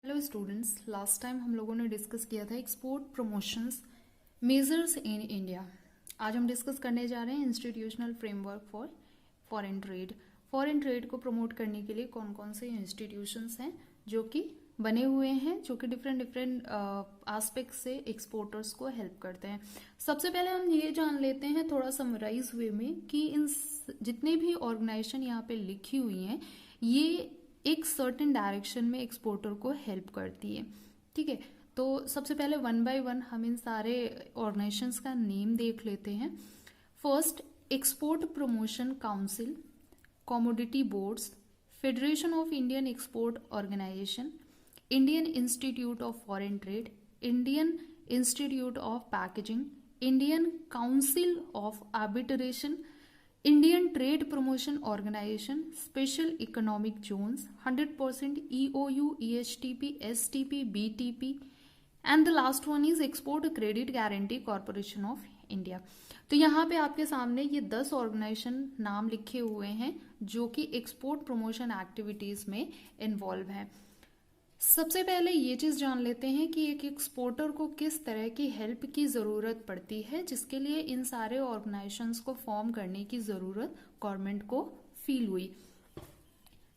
Hello students, last time हम लोगों ने डिस्कस किया था export promotions measures in India. आज हम डिस्कस करने जा रहे हैं institutional framework for foreign trade. Foreign trade को प्रमोट करने के लिए कौन कौन से इंस्टीट्यूशंस हैं जो कि बने हुए हैं, जो कि डिफरेंट डिफरेंट एस्पेक्ट से एक्सपोर्टर्स को हेल्प करते हैं। सबसे पहले हम ये जान लेते हैं थोड़ा समराइज वे में कि इन जितने भी ऑर्गेनाइजेशन यहाँ पे लिखी हुई हैं ये एक सर्टेन डायरेक्शन में एक्सपोर्टर को हेल्प करती है। ठीक है, तो सबसे पहले वन बाय वन हम इन सारे ऑर्गेनाइजेशंस का नेम देख लेते हैं। First, export promotion council, commodity boards, federation of Indian export organisation, Indian institute of foreign trade, Indian institute of packaging, Indian council of arbitration, Indian trade promotion organisation, special economic zones, 100% EOU, EHTP, STP, BTP, and the last one is export credit guarantee corporation of India. तो यहाँ पे आपके सामने ये 10 organisation नाम लिखे हुए हैं जो कि एक्सपोर्ट प्रमोशन एक्टिविटीज में इन्वॉल्व हैं। सबसे पहले ये चीज जान लेते हैं कि एक एक्सपोर्टर को किस तरह की हेल्प की जरूरत पड़ती है, जिसके लिए इन सारे ऑर्गेनाइजेशंस को फॉर्म करने की जरूरत गवर्नमेंट को फील हुई।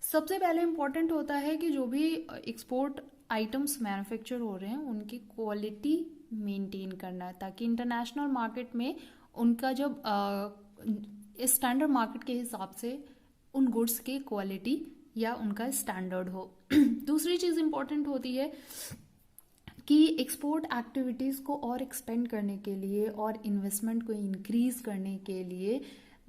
सबसे पहले इंपॉर्टेंट होता है कि जो भी एक्सपोर्ट आइटम्स मैन्युफैक्चर हो रहे हैं उनकी क्वालिटी मेंटेन करना, ताकि इंटरनेशनल मार्केट में उनका जब स्टैंडर्ड मार्केट के हिसाब से उन गुड्स की क्वालिटी या उनका स्टैंडर्ड हो। दूसरी चीज इंपॉर्टेंट होती है कि एक्सपोर्ट एक्टिविटीज को और एक्सपेंड करने के लिए और इन्वेस्टमेंट को इंक्रीज करने के लिए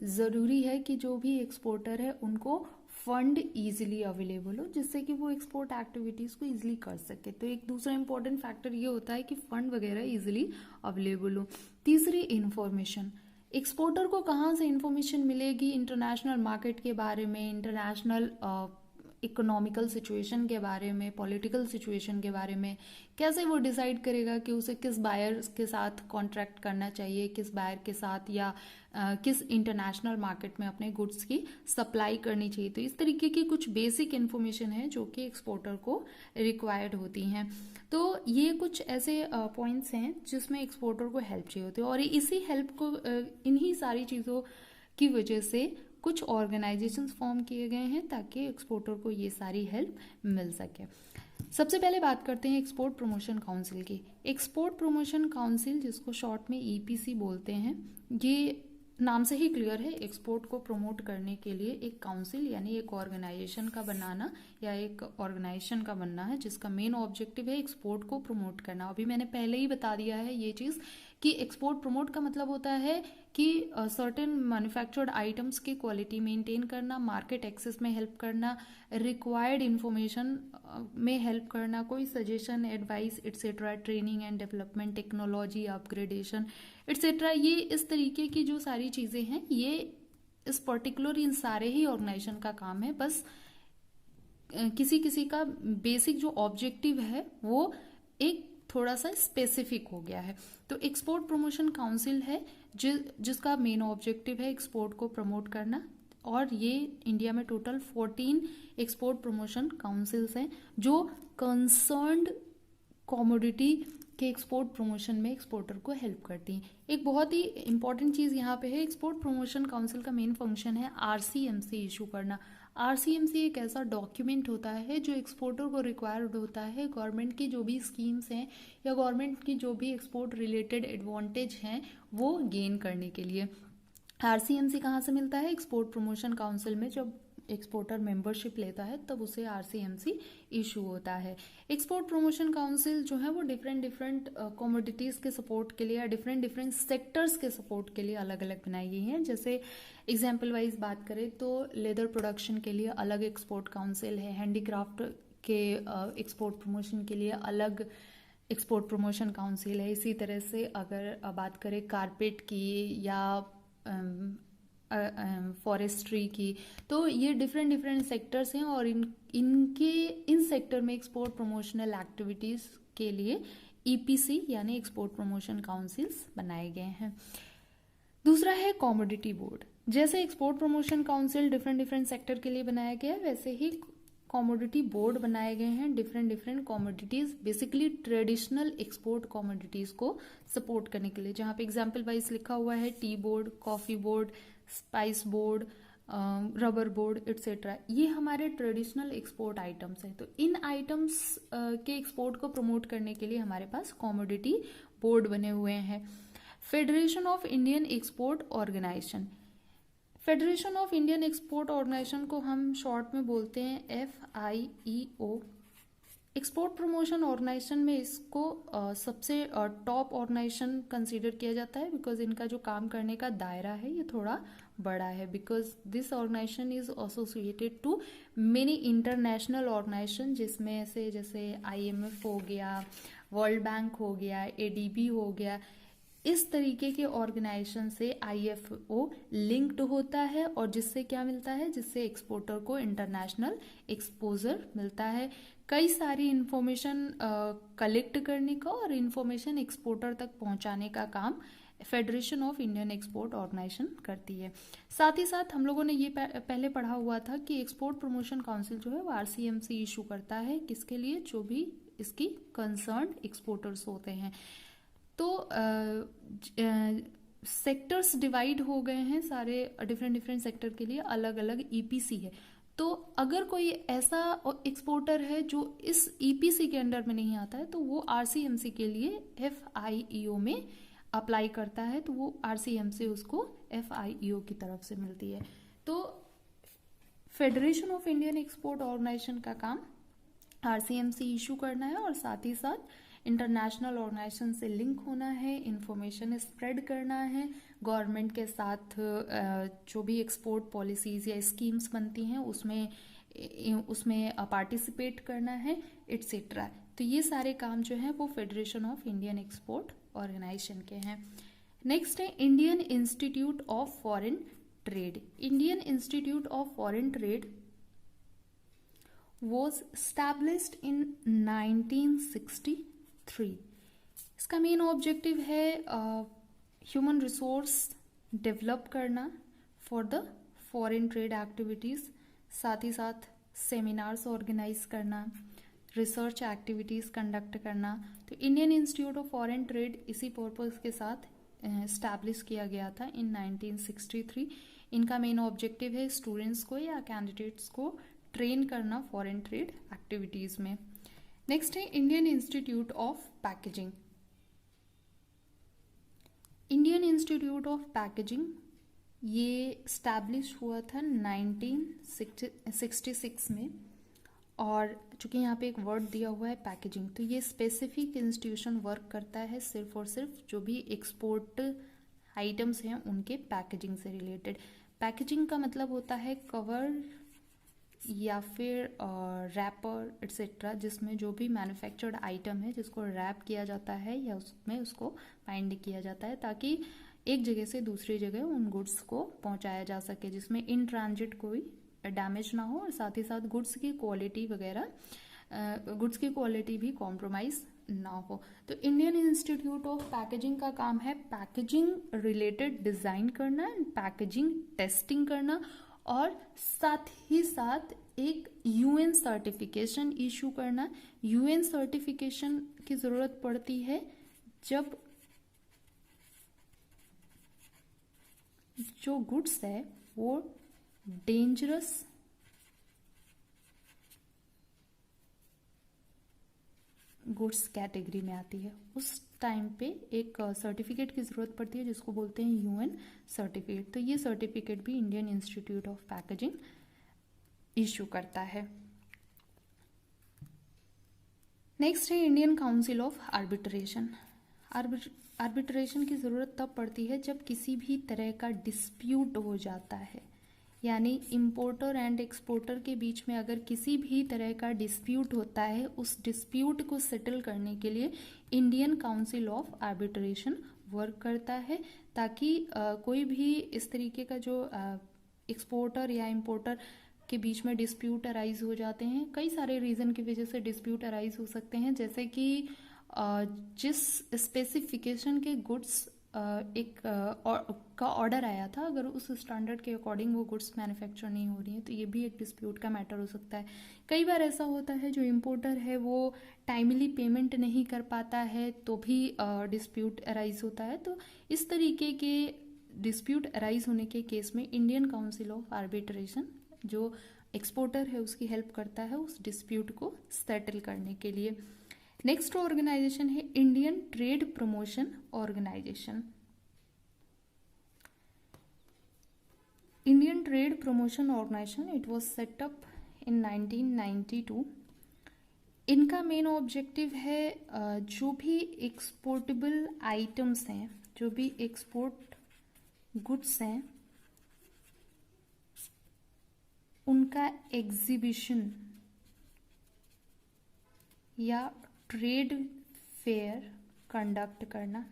जरूरी है कि जो भी एक्सपोर्टर है उनको फंड इजीली अवेलेबल हो, जिससे कि वो एक्सपोर्ट एक्टिविटीज को इजीली कर सके। तो एक दूसरा इंपॉर्टेंट फैक्टर ये होता है कि फंड वगैरह इजीली अवेलेबल हो। तीसरी, इंफॉर्मेशन। एक्सपोर्टर को कहाँ से इंफॉर्मेशन मिलेगी इंटरनेशनल मार्केट के बारे में, इंटरनेशनल इकोनॉमिकल सिचुएशन के बारे में, पॉलिटिकल सिचुएशन के बारे में। कैसे वो डिसाइड करेगा कि उसे किस बायर के साथ कॉन्ट्रैक्ट करना चाहिए, किस बायर के साथ, या किस इंटरनेशनल मार्केट में अपने गुड्स की सप्लाई करनी चाहिए। तो इस तरीके की कुछ बेसिक इन्फॉर्मेशन है जो कि एक्सपोर्टर को रिक्वायर्ड होती हैं। तो ये कुछ ऐसे पॉइंट्स हैं जिसमें एक्सपोर्टर को हेल्प चाहिए होती है, और इसी हेल्प को इन्हीं सारी चीज़ों की वजह से कुछ ऑर्गेनाइजेशंस फॉर्म किए गए हैं ताकि एक्सपोर्टर को ये सारी हेल्प मिल सके। सबसे पहले बात करते हैं एक्सपोर्ट प्रमोशन काउंसिल की। एक्सपोर्ट प्रमोशन काउंसिल, जिसको शॉर्ट में EPC बोलते हैं, ये नाम से ही क्लियर है, एक्सपोर्ट को प्रमोट करने के लिए एक काउंसिल यानी एक ऑर्गेनाइजेशन का बनाना या एक ऑर्गेनाइजेशन का बनना है, जिसका मेन ऑब्जेक्टिव है एक्सपोर्ट को प्रमोट करना। अभी मैंने पहले ही बता दिया है ये चीज़ कि एक्सपोर्ट प्रमोट का मतलब होता है कि सर्टेन मैन्युफैक्चर्ड आइटम्स की क्वालिटी मेंटेन करना, मार्केट एक्सेस में हेल्प करना, रिक्वायर्ड इंफॉर्मेशन में हेल्प करना, कोई suggestion, advice etcetera, training and development, technology upgradation etcetera. ये इस तरीके की जो सारी चीज़ें हैं ये इस पर्टिकुलर इन सारे ही ऑर्गेनाइजेशन का काम है। बस किसी किसी का बेसिक जो ऑब्जेक्टिव है वो एक थोड़ा सा स्पेसिफिक हो गया है। तो एक्सपोर्ट प्रमोशन काउंसिल है जिसका मेन ऑब्जेक्टिव है एक्सपोर्ट को प्रमोट करना, और ये इंडिया में टोटल 14 एक्सपोर्ट प्रमोशन काउंसिल्स हैं जो कंसर्न्ड कॉमोडिटी के एक्सपोर्ट प्रमोशन में एक्सपोर्टर को हेल्प करती हैं। एक बहुत ही इंपॉर्टेंट चीज़ यहाँ पे है, एक्सपोर्ट प्रमोशन काउंसिल का मेन फंक्शन है RCMC इशू करना। RCMC एक ऐसा डॉक्यूमेंट होता है जो एक्सपोर्टर को रिक्वायर्ड होता है गवर्नमेंट की जो भी स्कीम्स हैं या गवर्नमेंट की जो भी एक्सपोर्ट रिलेटेड एडवांटेज हैं वो गेन करने के लिए। RCMC कहाँ से मिलता है? एक्सपोर्ट प्रमोशन काउंसिल में जब एक्सपोर्टर मेंबरशिप लेता है तब उसे RCMC इशू होता है। एक्सपोर्ट प्रमोशन काउंसिल जो है वो डिफरेंट डिफरेंट कमोडिटीज़ के सपोर्ट के लिए या डिफरेंट डिफरेंट सेक्टर्स के सपोर्ट के लिए अलग अलग बनाई गई हैं। जैसे एग्जाम्पल वाइज बात करें तो लेदर प्रोडक्शन के लिए अलग एक्सपोर्ट काउंसिल है, हैंडीक्राफ्ट के एक्सपोर्ट प्रमोशन के लिए अलग एक्सपोर्ट प्रमोशन काउंसिल है। इसी तरह से अगर बात करें कारपेट की या फॉरेस्ट्री की, तो ये डिफरेंट डिफरेंट सेक्टर्स हैं और इन सेक्टर में एक्सपोर्ट प्रमोशनल एक्टिविटीज़ के लिए EPC यानी एक्सपोर्ट प्रमोशन काउंसिल्स बनाए गए हैं। दूसरा है कमोडिटी बोर्ड। जैसे export promotion council different different sector के लिए बनाया गया है, वैसे ही कॉमोडिटी बोर्ड बनाए गए हैं different different commodities, basically traditional export commodities को सपोर्ट करने के लिए, जहाँ पे एग्जाम्पल वाइज लिखा हुआ है tea board, coffee board, spice board, rubber board etcetera. ये हमारे ट्रेडिशनल एक्सपोर्ट आइटम्स हैं। तो इन आइटम्स के एक्सपोर्ट को प्रमोट करने के लिए हमारे पास कॉमोडिटी बोर्ड बने हुए हैं। Federation of Indian export organisation, federation of Indian export organisation को हम शॉर्ट में बोलते हैं FIEO। एक्सपोर्ट प्रमोशन ऑर्गेनाइजेशन में इसको सबसे टॉप ऑर्गेनाइजेशन कंसीडर किया जाता है, बिकॉज इनका जो काम करने का दायरा है ये थोड़ा बड़ा है, because this organisation is associated to many international organisation, जिसमें से जैसे IMF हो गया, वर्ल्ड बैंक हो गया, ADB हो गया। इस तरीके के ऑर्गेनाइजेशन से IFO लिंक्ड होता है, और जिससे क्या मिलता है, जिससे एक्सपोर्टर को इंटरनेशनल एक्सपोजर मिलता है। कई सारी इंफॉर्मेशन कलेक्ट करने का और इंफॉर्मेशन एक्सपोर्टर तक पहुंचाने का काम federation of Indian export organisation करती है। साथ ही साथ हम लोगों ने ये पहले पढ़ा हुआ था कि एक्सपोर्ट प्रमोशन काउंसिल जो है वो RCMC इशू करता है, किसके लिए, जो भी इसकी कंसर्न एक्सपोर्टर्स होते हैं। तो सेक्टर्स डिवाइड हो गए हैं सारे, डिफरेंट डिफरेंट सेक्टर के लिए अलग अलग EPC है। तो अगर कोई ऐसा एक्सपोर्टर है जो इस EPC के अंडर में नहीं आता है, तो वो RCMC के लिए FIEO में अप्लाई करता है, तो वो RCMC उसको FIEO की तरफ से मिलती है। तो federation of Indian export organisation का काम RCMC इशू करना है, और साथ ही साथ इंटरनेशनल ऑर्गेनाइजेशन से लिंक होना है, इंफॉर्मेशन स्प्रेड करना है, गवर्नमेंट के साथ जो भी एक्सपोर्ट पॉलिसीज या स्कीम्स बनती हैं उसमें पार्टिसिपेट करना है एटसेट्रा। तो ये सारे काम जो है वो federation of Indian export organisation के हैं। नेक्स्ट है Indian institute of foreign trade. Indian institute of foreign trade was established in 1963। इसका मेन ऑब्जेक्टिव है ह्यूमन रिसोर्स डेवलप करना for the foreign trade activities, साथ ही साथ सेमिनार्स ऑर्गेनाइज करना, रिसर्च एक्टिविटीज़ कंडक्ट करना। तो Indian institute of foreign trade इसी पर्पज़ के साथ इस्टेब्लिश किया गया था इन 1963। इनका मेन ऑब्जेक्टिव है स्टूडेंट्स को या कैंडिडेट्स को ट्रेन करना फॉरेन ट्रेड एक्टिविटीज में। नेक्स्ट है Indian institute of packaging. Indian institute of packaging ये स्टैब्लिश हुआ था 1966 में, और चूंकि यहाँ पे एक वर्ड दिया हुआ है पैकेजिंग, तो ये स्पेसिफिक इंस्टीट्यूशन वर्क करता है सिर्फ और सिर्फ जो भी एक्सपोर्ट आइटम्स हैं उनके पैकेजिंग से रिलेटेड। पैकेजिंग का मतलब होता है कवर या फिर रैपर एटसेट्रा, जिसमें जो भी मैन्युफैक्चर्ड आइटम है जिसको रैप किया जाता है या उसमें उसको बाइंड किया जाता है, ताकि एक जगह से दूसरी जगह उन गुड्स को पहुंचाया जा सके, जिसमें इन ट्रांजिट कोई डैमेज ना हो, और साथ ही साथ गुड्स की क्वालिटी वगैरह गुड्स की क्वालिटी भी कॉम्प्रोमाइज ना हो। तो इंडियन इंस्टीट्यूट ऑफ पैकेजिंग का काम है पैकेजिंग रिलेटेड डिजाइन करना, पैकेजिंग टेस्टिंग करना, और साथ ही साथ एक UN सर्टिफिकेशन इशू करना। UN सर्टिफिकेशन की जरूरत पड़ती है जब जो गुड्स है वो डेंजरस गुड्स कैटेगरी में आती है, उस टाइम पे एक सर्टिफिकेट की ज़रूरत पड़ती है जिसको बोलते हैं UN सर्टिफिकेट। तो ये सर्टिफिकेट भी Indian institute of packaging issue करता है। नेक्स्ट है Indian council of arbitration. Arbitration की ज़रूरत तब पड़ती है जब किसी भी तरह का डिस्प्यूट हो जाता है, यानी इंपोर्टर एंड एक्सपोर्टर के बीच में अगर किसी भी तरह का डिस्प्यूट होता है, उस डिस्प्यूट को सेटल करने के लिए Indian council of arbitration work करता है, ताकि कोई भी इस तरीके का जो एक्सपोर्टर या इंपोर्टर के बीच में डिस्प्यूट अराइज हो जाते हैं, कई सारे रीज़न की वजह से डिस्प्यूट अराइज हो सकते हैं, जैसे कि जिस स्पेसिफिकेशन के गुड्स का ऑर्डर आया था, अगर उस स्टैंडर्ड के अकॉर्डिंग वो गुड्स मैन्युफैक्चर नहीं हो रही हैं तो ये भी एक डिस्प्यूट का मैटर हो सकता है। कई बार ऐसा होता है जो इम्पोर्टर है वो टाइमली पेमेंट नहीं कर पाता है तो भी डिस्प्यूट अराइज होता है। तो इस तरीके के डिस्प्यूट अराइज होने के केस में इंडियन काउंसिल ऑफ आर्बिट्रेशन जो एक्सपोर्टर है उसकी हेल्प करता है उस डिस्प्यूट को सेटल करने के लिए। नेक्स्ट ऑर्गेनाइजेशन है Indian trade promotion organisation. Indian trade promotion organisation it was set up in 1992। इनका मेन ऑब्जेक्टिव है जो भी एक्सपोर्टेबल आइटम्स हैं, जो भी एक्सपोर्ट गुड्स हैं, उनका एग्जीबिशन या ट्रेड फेयर कंडक्ट करना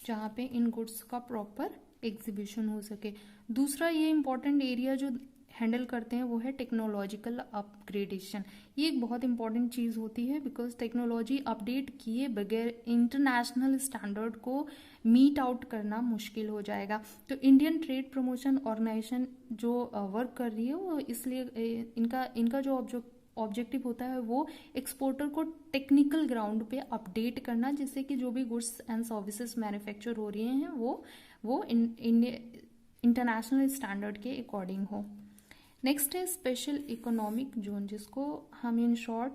जहाँ पे इन गुड्स का प्रॉपर एग्जीबिशन हो सके। दूसरा ये इम्पॉर्टेंट एरिया जो हैंडल करते हैं वो है टेक्नोलॉजिकल अपग्रेडेशन। ये एक बहुत इंपॉर्टेंट चीज़ होती है बिकॉज टेक्नोलॉजी अपडेट किए बगैर इंटरनेशनल स्टैंडर्ड को मीट आउट करना मुश्किल हो जाएगा। तो इंडियन ट्रेड प्रमोशन ऑर्गेनाइजेशन जो वर्क कर रही है वो इसलिए इनका जो ऑब्जेक्टिव होता है वो एक्सपोर्टर को टेक्निकल ग्राउंड पे अपडेट करना, जिससे कि जो भी गुड्स एंड सर्विसेज मैन्युफैक्चर हो रही हैं वो इंटरनेशनल स्टैंडर्ड के अकॉर्डिंग हो। नेक्स्ट है स्पेशल इकोनॉमिक जोन, जिसको हम इन शॉर्ट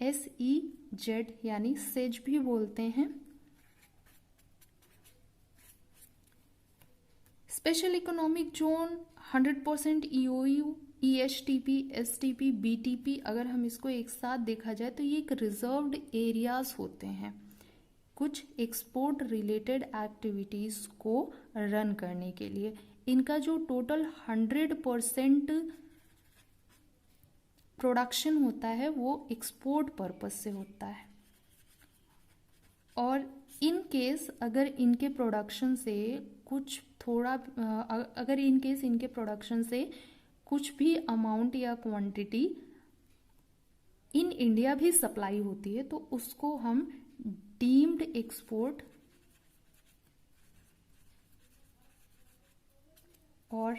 SEZ यानी सेज भी बोलते हैं। Special economic zone 100% EOU, ESTP, STP, BTP, अगर हम इसको एक साथ देखा जाए तो ये एक रिजर्व्ड एरियाज होते हैं कुछ एक्सपोर्ट रिलेटेड एक्टिविटीज को रन करने के लिए। इनका जो टोटल 100% प्रोडक्शन होता है वो एक्सपोर्ट पर्पस से होता है, और इन केस अगर इनके प्रोडक्शन से कुछ भी अमाउंट या क्वांटिटी इन इंडिया भी सप्लाई होती है तो उसको हम डीम्ड एक्सपोर्ट और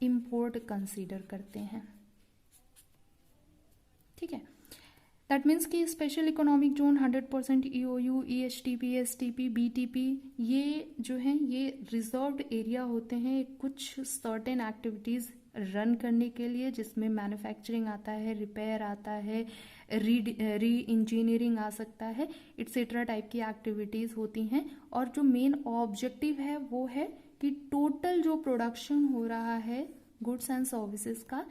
इंपोर्ट कंसीडर करते हैं। ठीक है, दैट मीन्स कि special economic zone 100% EOU, ESTP, STP, BTP ये जो हैं ये रिजर्व्ड एरिया होते हैं कुछ सर्टेन एक्टिविटीज़ रन करने के लिए, जिसमें मैन्युफैक्चरिंग आता है, रिपेयर आता है, री इंजीनियरिंग आ सकता है, इट्सेट्रा टाइप की एक्टिविटीज़ होती हैं। और जो मेन ऑब्जेक्टिव है वो है कि टोटल जो प्रोडक्शन हो रहा है गुड्स एंड सर्विसेज का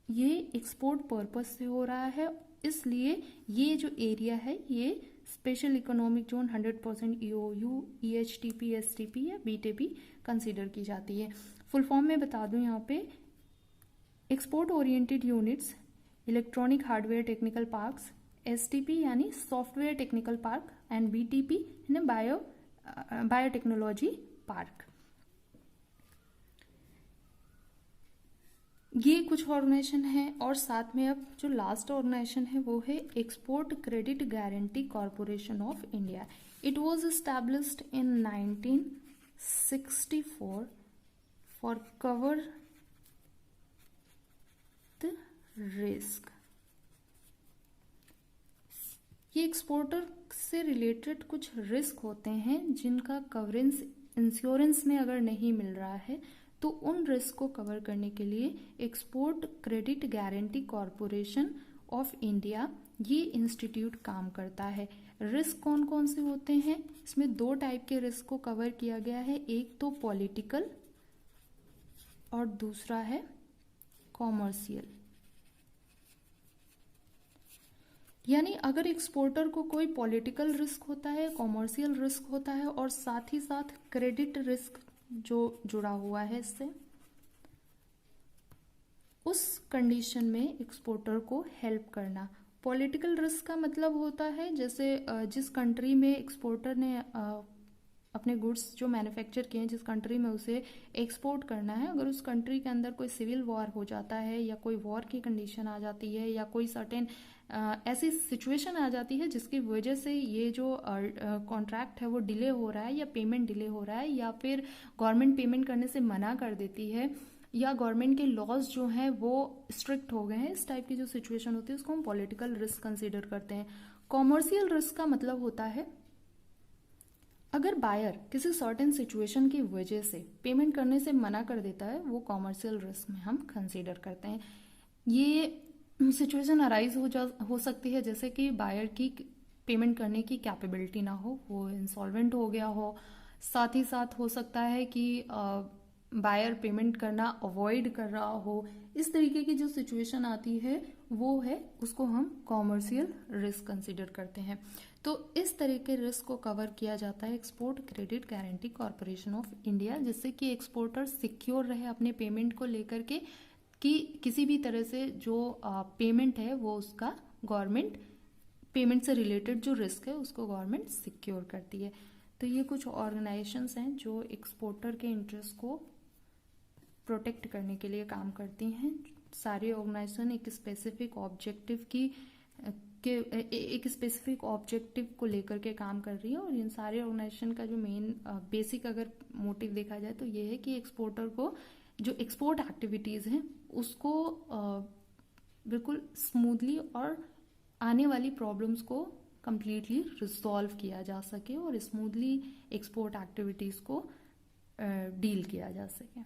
ये एक्सपोर्ट पर्पस से हो रहा है, इसलिए ये जो एरिया है ये special economic zone 100% EOU, EHTP, STP या BTP कंसीडर की जाती है। फुल फॉर्म में बता दूं यहाँ पे export oriented units, electronic hardware technical parks, STP यानी software technical park and BTP यानी बायोटेक्नोलॉजी पार्क। ये कुछ ऑर्गेनाइजेशन है, और साथ में अब जो लास्ट ऑर्गेनाइजेशन है वो है export credit guarantee corporation of India. It was established in 1964 for cover the risk. ये एक्सपोर्टर से रिलेटेड कुछ रिस्क होते हैं जिनका कवरेज इंश्योरेंस में अगर नहीं मिल रहा है तो उन रिस्क को कवर करने के लिए export credit guarantee corporation of India ये इंस्टीट्यूट काम करता है। रिस्क कौन कौन से होते हैं, इसमें दो टाइप के रिस्क को कवर किया गया है, एक तो पॉलिटिकल और दूसरा है कॉमर्शियल। यानी अगर एक्सपोर्टर को कोई पॉलिटिकल रिस्क होता है, कॉमर्शियल रिस्क होता है और साथ ही साथ क्रेडिट रिस्क जो जुड़ा हुआ है इससे, उस कंडीशन में एक्सपोर्टर को हेल्प करना। पॉलिटिकल रिस्क का मतलब होता है जैसे जिस कंट्री में एक्सपोर्टर ने अपने गुड्स जो मैन्युफैक्चर किए हैं, जिस कंट्री में उसे एक्सपोर्ट करना है, अगर उस कंट्री के अंदर कोई सिविल वॉर हो जाता है या कोई वॉर की कंडीशन आ जाती है या कोई सर्टेन ऐसी सिचुएशन आ जाती है जिसकी वजह से ये जो कॉन्ट्रैक्ट है वो डिले हो रहा है या पेमेंट डिले हो रहा है या फिर गवर्नमेंट पेमेंट करने से मना कर देती है या गवर्नमेंट के लॉज जो हैं वो स्ट्रिक्ट हो गए हैं, इस टाइप की जो सिचुएशन होती है उसको हम पॉलिटिकल रिस्क कंसीडर करते हैं। कॉमर्शियल रिस्क का मतलब होता है अगर बायर किसी सर्टेन सिचुएशन की वजह से पेमेंट करने से मना कर देता है, वो कॉमर्शियल रिस्क में हम कंसीडर करते हैं। ये सिचुएशन अराइज हो सकती है जैसे कि बायर की पेमेंट करने की कैपेबिलिटी ना हो, वो इंसॉल्वेंट हो गया हो। साथ ही साथ हो सकता है कि बायर पेमेंट करना अवॉइड कर रहा हो। इस तरीके की जो सिचुएशन आती है वो है, उसको हम कॉमर्शियल रिस्क कंसीडर करते हैं। तो इस तरह के रिस्क को कवर किया जाता है export credit guarantee corporation of India, जिससे कि एक्सपोर्टर सिक्योर रहे अपने पेमेंट को लेकर के कि किसी भी तरह से जो पेमेंट है वो उसका गवर्नमेंट, पेमेंट से रिलेटेड जो रिस्क है उसको गवर्नमेंट सिक्योर करती है। तो ये कुछ ऑर्गेनाइजेशंस हैं जो एक्सपोर्टर के इंटरेस्ट को प्रोटेक्ट करने के लिए काम करती हैं। सारी ऑर्गेनाइजेशन एक स्पेसिफिक ऑब्जेक्टिव एक स्पेसिफिक ऑब्जेक्टिव को लेकर के काम कर रही है और इन सारे ऑर्गेनाइजेशन का जो मेन बेसिक अगर मोटिव देखा जाए तो ये है कि एक्सपोर्टर को जो एक्सपोर्ट एक्टिविटीज़ हैं उसको बिल्कुल स्मूथली और आने वाली प्रॉब्लम्स को कंप्लीटली रिजॉल्व किया जा सके और स्मूथली एक्सपोर्ट एक्टिविटीज़ को डील किया जा सके।